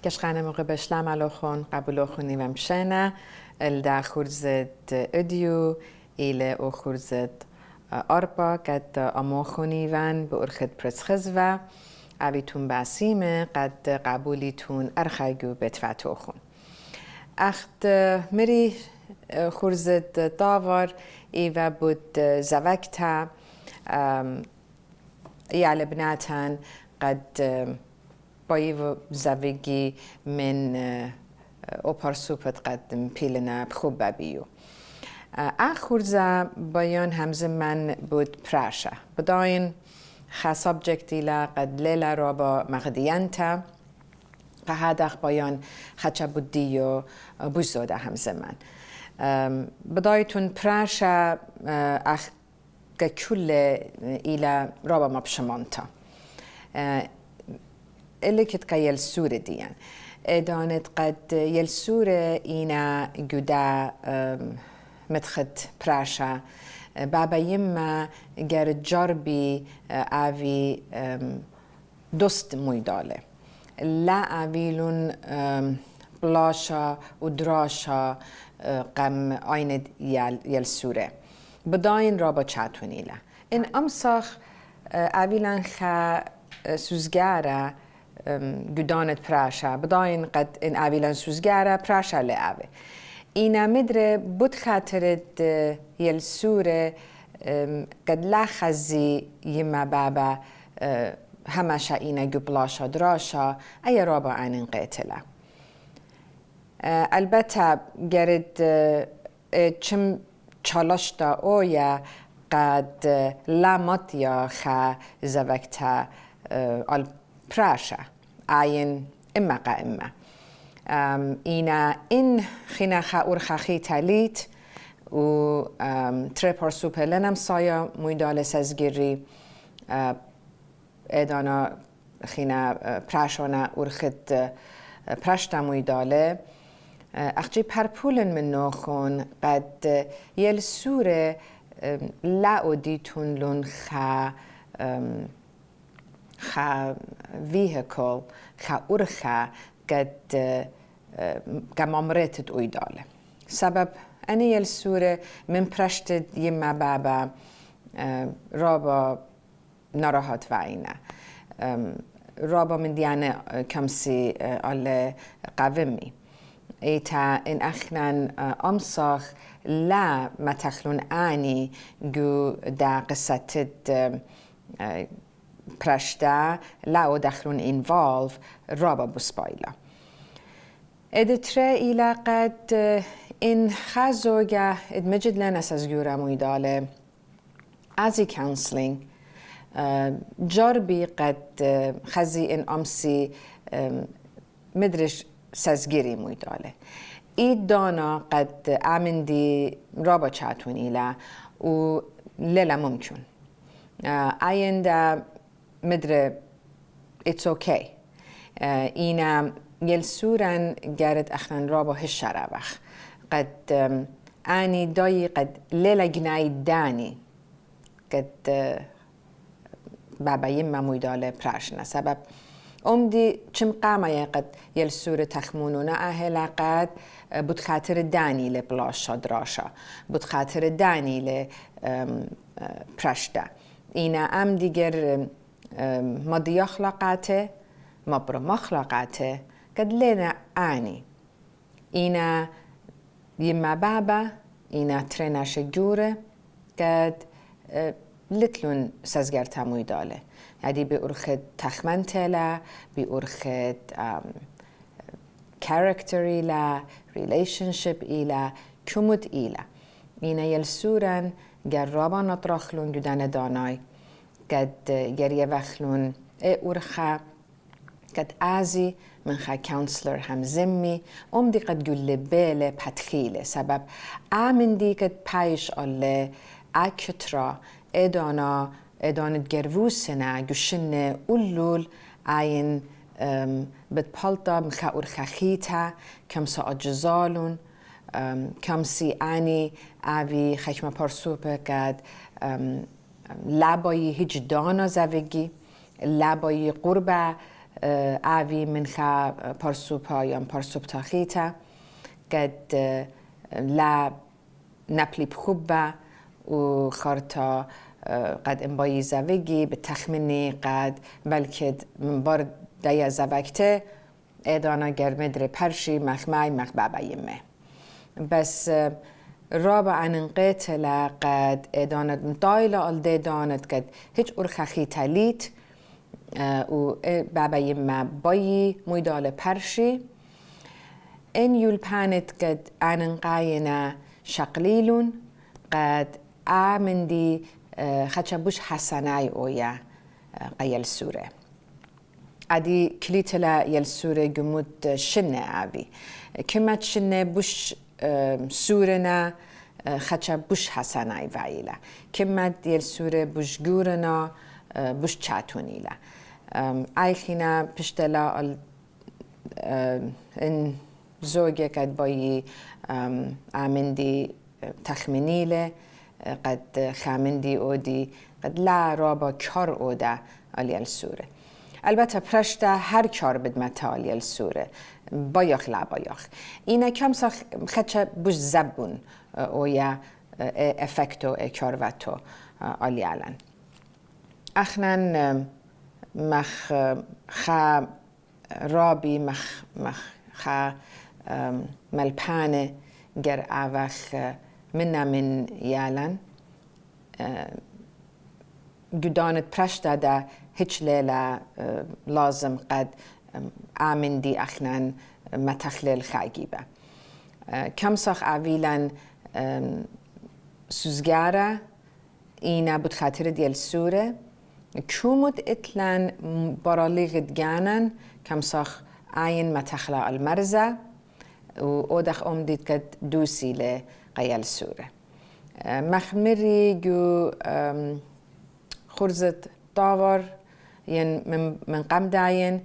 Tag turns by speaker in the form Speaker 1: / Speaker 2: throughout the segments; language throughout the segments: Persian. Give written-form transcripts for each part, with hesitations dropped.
Speaker 1: كشخانة مغبش لام علوخون قبلوخوني ومشينا الدا خورزت اديو إلى او خورزت أربا قد أموخوني وان بأرخد برسخزوة عبيتون باسيمة قد قبوليتون أرخيقو بتفتوخون اخت مري خورزت داور إيوه بود زوكتا يعلى بناتان قد بايو زوجي من اوپارسوپت قد پیلنا بخوب بیو. آخرزا بیان همزه من بود پراشه. بداین خا سابجکتی لا قد لیلا رابا مغدیانتا. قهداخ بیان خچه بودیو بوزوده همزه من. بدایتون پراشه اخ كل إلى رابا مبشمانتا اللي كتك يلسورة ديان دانت قد يلسورة إينا جدا متخت براشا بابا يما جارد جربي آوي دوست مويدالة لا آويلون بلاشا ودراشا قم آيند يلسورة بداين رابا چاتونيلا إن أمسخ أبيلان خا سوزگارا جدانت براشا بداين قد إن أبيلان سوزگارا براشا لأبي إنا مدري بود خاطرت يلسورة قد لا خزي يما بابا همشا إنا جبلاشا دراشا أي رابا عن قتلا البته جرد چم چالشتا اویا قد لاماتیا خا زوکتا الپراشا عین اما قا اما اینا این خینا خا ارخاخی تالیت و ترپار سوپلنم سایا مویدال سزگیری ادانا خینا پراشانا ارخت پرشتا مویداله اخجي پرپولن من نوخون قد يلسورة لا أوديتون لون خا vehicle خا أرخا قد كمامرتت أويدالة سبب أنا يلسورة من برشتد يما بابا رابا نراحت وعينا رابا من ديانا كمسي على قومي ایتا این اخنان امساخ لا متخلون آنی جو دا قصتت پرشتا لا او دخلون involve رابا بسپایلا ادتره ایلا قد این خازوگه ادمجد لنس از جورا مویداله ازی کانسلینگ جربی قد خزی این امسی مدرش سزگیری مویداله اید دانا قد عمندی رابا چاتونی لا و لیلا ممکن آینده مدره it's okay اینا یلسورن گرد اخنان رابا هشاره بخ قد آنی دایی قد لیلا گنای دانی قد بابا یما مویداله پراشنه سبب أمدي چم قامة قد يلسورة تخمونونا أهلا قد بود خاطر داني لبلاشا دراشا بود خاطر داني لپرشتا إنا أم ديگر مادي أخلاقاته مبرا مخلاقاته قد لنا آني إنا يما بابا إنا تريناش جورة قد لتلون سزگر تموی داله یعنی به ارخد تخمنتلا به ارخد کاراکتری لا ریلیشنشپ ایلا کمود ایلا اینا یلسورن گر رابا نطرخلون جدان دانای قد گریه وخلون ارخا قد آزی من خا کانسلر هم زمی دی قد گل بیل پتخیله سبب آمن دی قد پایش آله اکترا ادانا گروسنا گوشن اولول عین بتپالتا مخا ارخخیتا کمسا اجزالون کمسی آنی آوی خشم پرسوپه قد لابایی هیچ دانا زوگی لابایی قربه آوی من خا پارسوپا یا پارسوب تاخیتا قد لا نپلی بخوبه و خارتا قد انبایی زوگی به تخمینی قد بلکه من بار دیا زوگته ایدانا گرمدر پرشی مخمای مخ بابایمه بس رابع عن انقتل قد ایدانت مطایل آلده دانت قد هیچ ارخخی تلیت و بابایمه بایی مویدال پرشی این یولپانت قد عن انقاینا شقلیلون قد آمندی خدشبوش حسنای اویا قیل سوره عدي كليتلا يلسورة جمود شنة عبي كمات شنة بوش سورنا خدشا بوش حسناي فايلة كمات يلسورة بوش جورنا بوش تشاتونيلا ايخينا بشتلا ان زوجة قد باي عمندي تخمينيلة قد خامندي اودي قد لا رابا كار اودا اليلسورة البته پرشته هر کار بد متالی السوره بایخ لا بایخ اینا کم سخ خدشه بوش زبون او یا افکتو کار و تو آلی علن اخنان مخ خا رابی مخ خا ملپانه گر اوخ من یالن جدانت پرشته ده هیچ لیلا لازم قد آمندی اخنان متخلل خاگیبه کم ساخ اویلن سوزگاره اینا بود خاطر دیل سوره کمود اتلن برالیغت گانن کم ساخ آین متخلا المرزه و اودخ امدید کد دوسی لقیل سوره مخمری جو خرزت داور ين من قم داين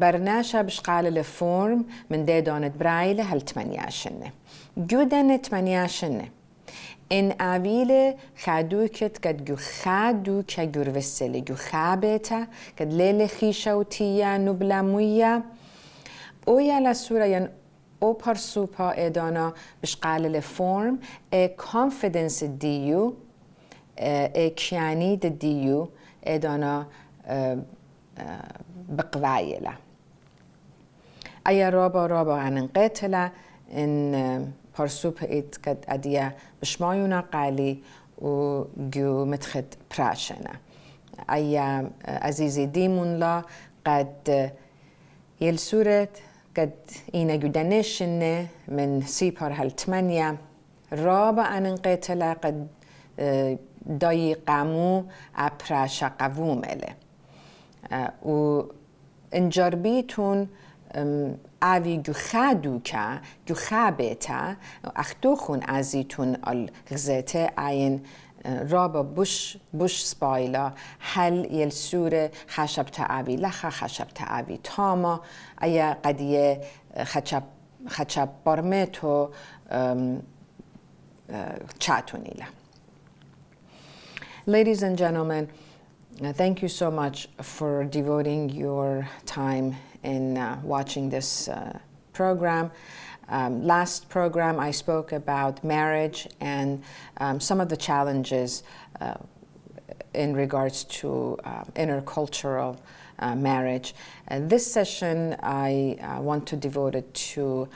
Speaker 1: برناشا بشقال الفورم من دي دونت برايلة هل 8 جودن 8 ان آويلة خادوكت قد جو خادوكا جور وسلي جو خابتا قد ليلة خيشة وتيا نبلا مويا اويا لسورة ين او پرسوپا ایدانا بشقال الفورم confidence ديو كياني ديو ایدانا بقوايلة أي رابا عن انقتلة إن پرسوب إيد قد أديا بشمايونا قالي و جو متخد براشنا أي عزيزي ديمون لا قد يلسورة قد إينا جدنشن من سيبار هال 8 رابا عن انقتلة قد دای قامو اپراشا قوومله و انجربیتون اوی جو خادوکا جو خابتا اختوخون ازیتون الغزته این رابا بوش سپایلا هل یلسوره خشب تعوی لخا خشب تعوی تاما ایا قدیه خشب برمتو چاتونیلا. Ladies and gentlemen, thank you so much for devoting your time in watching this program. Last program I spoke about marriage and some of the challenges in regards to intercultural marriage. This session I want to devote it to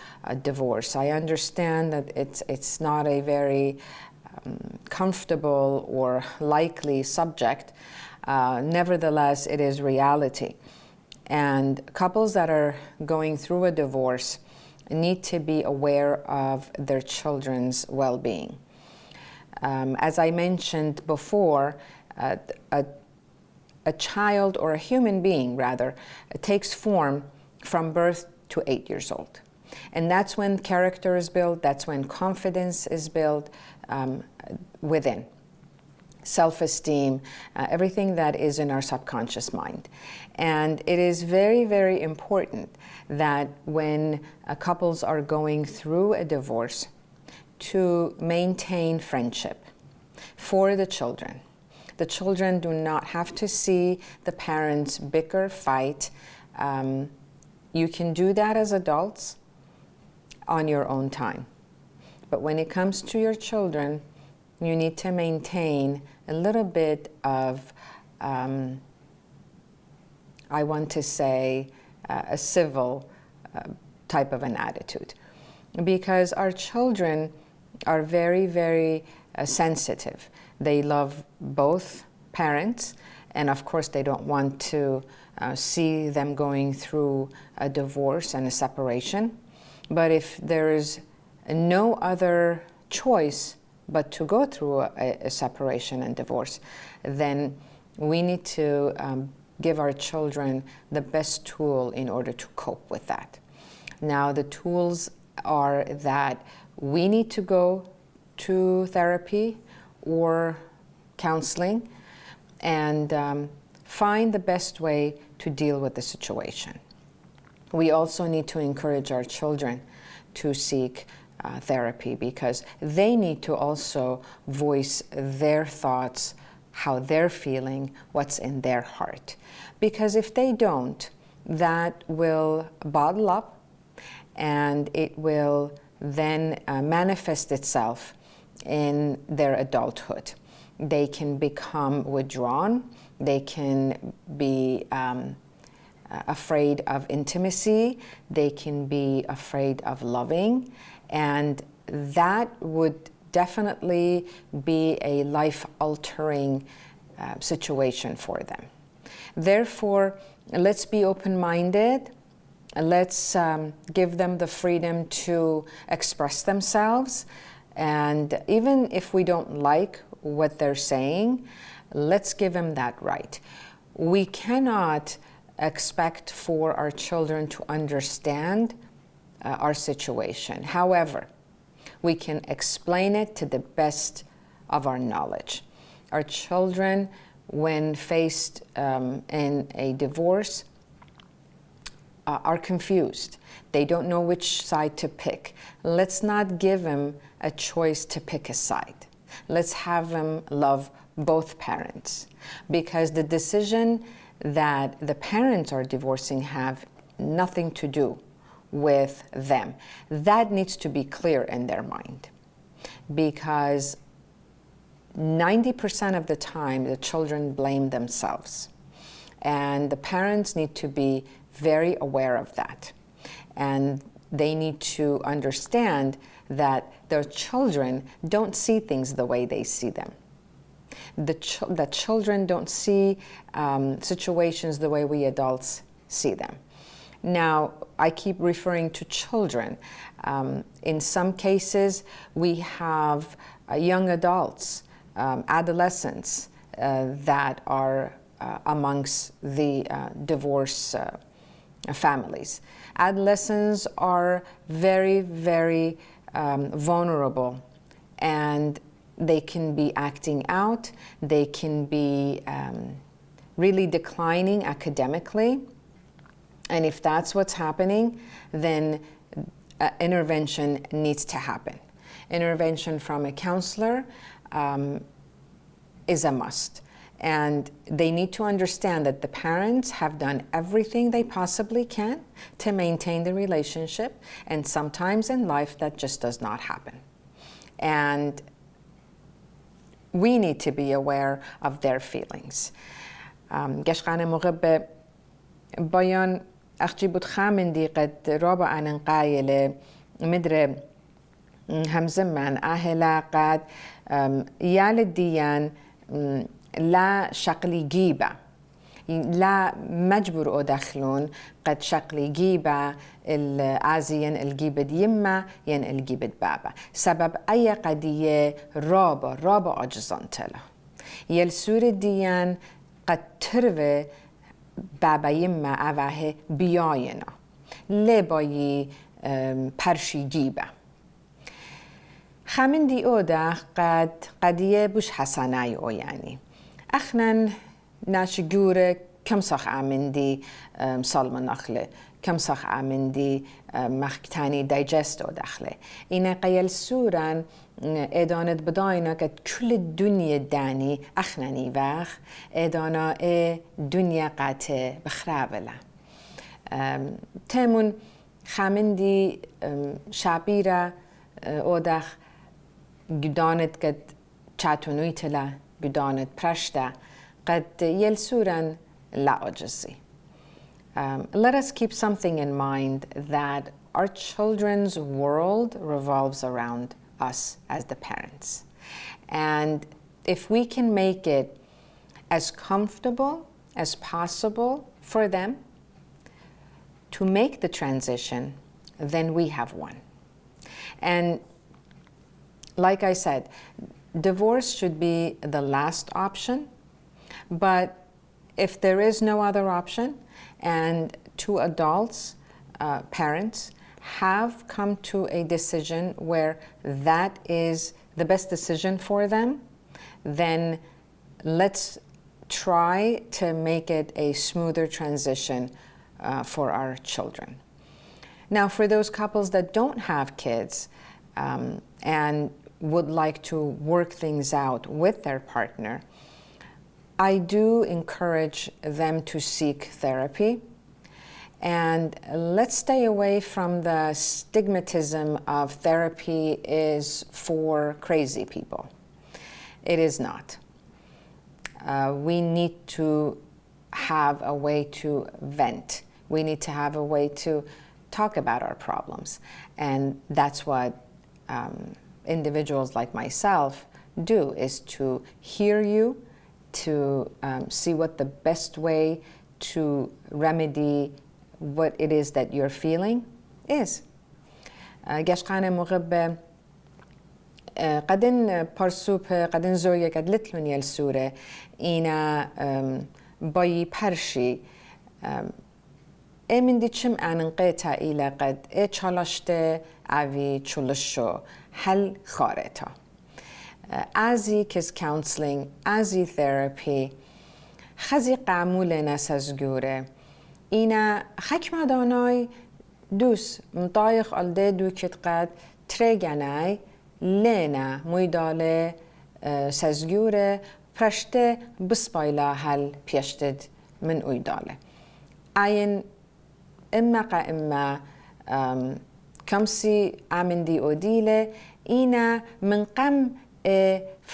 Speaker 1: divorce. I understand that it's not a very comfortable or likely subject. Nevertheless, it is reality. And couples that are going through a divorce need to be aware of their children's well-being. As I mentioned before, a child, or a human being rather, takes form from birth to 8 years old. And that's when character is built, that's when confidence is built within. Self-esteem, everything that is in our subconscious mind. And it is very, very important that when couples are going through a divorce, to maintain friendship for the children. The children do not have to see the parents bicker, fight, You can do that as adults on your own time. But when it comes to your children, you need to maintain a little bit of, I want to say, a civil type of an attitude. Because our children are very, very sensitive. They love both parents, and of course they don't want to see them going through a divorce and a separation. But if there is no other choice but to go through a separation and divorce, then we need to give our children the best tool in order to cope with that. Now, the tools are that we need to go to therapy or counseling and find the best way to deal with the situation. We also need to encourage our children to seek therapy, because they need to also voice their thoughts, how they're feeling, what's in their heart. Because if they don't, that will bottle up and it will then manifest itself in their adulthood. They can become withdrawn, they can be afraid of intimacy, they can be afraid of loving, and that would definitely be a life-altering situation for them. Therefore, let's be open-minded. Let's give them the freedom to express themselves. And even if we don't like what they're saying, let's give them that right. We cannot expect for our children to understand our situation. However, we can explain it to the best of our knowledge. Our children, when faced in a divorce, are confused. They don't know which side to pick. Let's not give them a choice to pick a side. Let's have them love both parents, because the decision that the parents are divorcing have nothing to do with them. That needs to be clear in their mind, because 90% of the time the children blame themselves, and the parents need to be very aware of that, and they need to understand that their children don't see things the way they see them. The children don't see situations the way we adults see them. Now, I keep referring to children. In some cases, we have young adults, adolescents that are amongst the divorce families. Adolescents are very, very vulnerable, and they can be acting out, they can be really declining academically. And if that's what's happening, then intervention needs to happen. Intervention from a counselor is a must. And they need to understand that the parents have done everything they possibly can to maintain the relationship, and sometimes in life that just does not happen. And we need to be aware of their feelings. گشقان موقع به بایان أخجي بود خامن دي قد رابع عن قايلة مدري همزم من أهلا قد يال الديان لا شقلي جيبة لا مجبور أدخلون قد شقلي جيبة العازين الجيبة يما ين الجيبة بابا سبب أي قضية رابا أجزان تلا يلسور الديان قد تروي بابا يما أواه بياينا لباي پرشي جيبة خمن دي أودا قد قضية بوش حسناي أو يعني أخنا ناشجورة كم صخ عمندي صالم نخلة كم صخ عمندي مختاني دايجست أو دخلة إن قيل سوران إدانت بداينا قد كل الدنيا داني أخناني واخ إدانا دنيا قاتة بخرابلة تامون خامندي شعبيرة أودخ جدانت قد چاتونويتلا جدانت برشتا قد يلسورن لا أجزي. Let us keep something in mind, that our children's world revolves around us as the parents. And if we can make it as comfortable as possible for them to make the transition, then we have won. And like I said, divorce should be the last option, but if there is no other option and two adults, parents, have come to a decision where that is the best decision for them, then let's try to make it a smoother transition for our children. Now, for those couples that don't have kids and would like to work things out with their partner, I do encourage them to seek therapy. And let's stay away from the stigmatism of therapy is for crazy people. It is not. We need to have a way to vent. We need to have a way to talk about our problems. And that's what individuals like myself do, is to hear you, to see what the best way to remedy what it is that you're feeling is. گشقانه موقع قدن پرسوب قدن زویه قد لتلون یلسوره اینا بایی پرشی من دی چم انقیتا ایلا قد چالشته عوی چولشو هل خارتا ازی کس counseling ازی therapy خزی قامول نسازگوره اینا حکم دانای دوس مطایق الده دو کت قد ترگنای لینا مویداله سازگوره پرشته بسپایلا هل پیشتد من اویداله این اما کمسی عمندی اودیله اینا من قم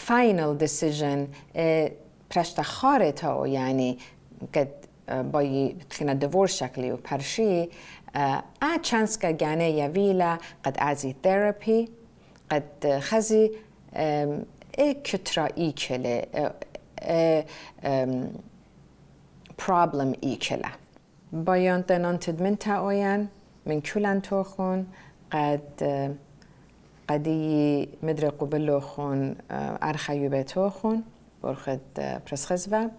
Speaker 1: final decision پرشته خارتا یعنی قد بایی تخینا divorce شکلی و پرشی چانس که گانه یویلا قد ازی therapy قد خزی کترا ایکله problem ایکله بایان تنان تدمن تاویان من کلان توخون قدی مدر قبلو خون ارخیوبه توخون برخد پرسخزوه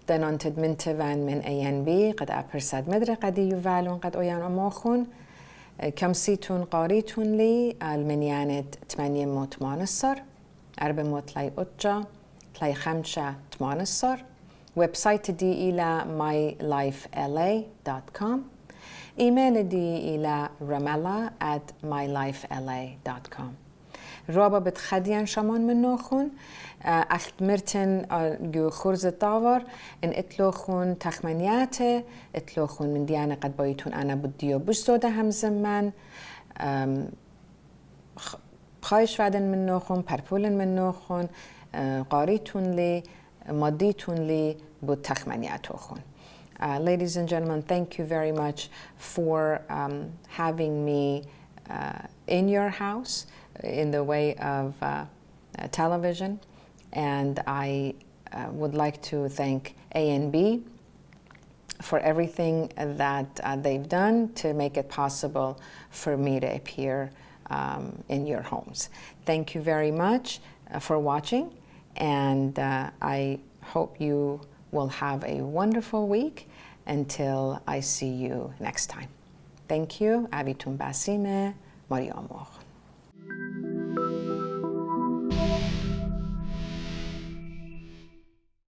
Speaker 1: دنان تدمن توان من ANB قد أبرسد مدر قدي يوالون قد أيان أماخون كم سيتون قاريتون لي المنيانة 8 موت مانصر 4 موت لاي أجا لاي 5 تمانصر ويب سايت دي إلى mylifela.com إيميل دي إلى ramella@mylifela.com رابا بتخديان شمان من نوخون أخت مرتن جو خرز الطاور إن اتلوخون تخمنياته اتلوخون من ديانا قد بايتون أنا بديو بجزودة هم زمان خايش وعدن من نوخون پرپولن من نوخون قاريتون لي ماديتون لي بود تخمنياتوخون Ladies and gentlemen, thank you very much for having me in your house in the way of television, and I would like to thank ANB for everything that they've done to make it possible for me to appear in your homes. Thank you very much for watching, and I hope you will have a wonderful week until I see you next time. Thank you. Avitun Basime, Mariamor.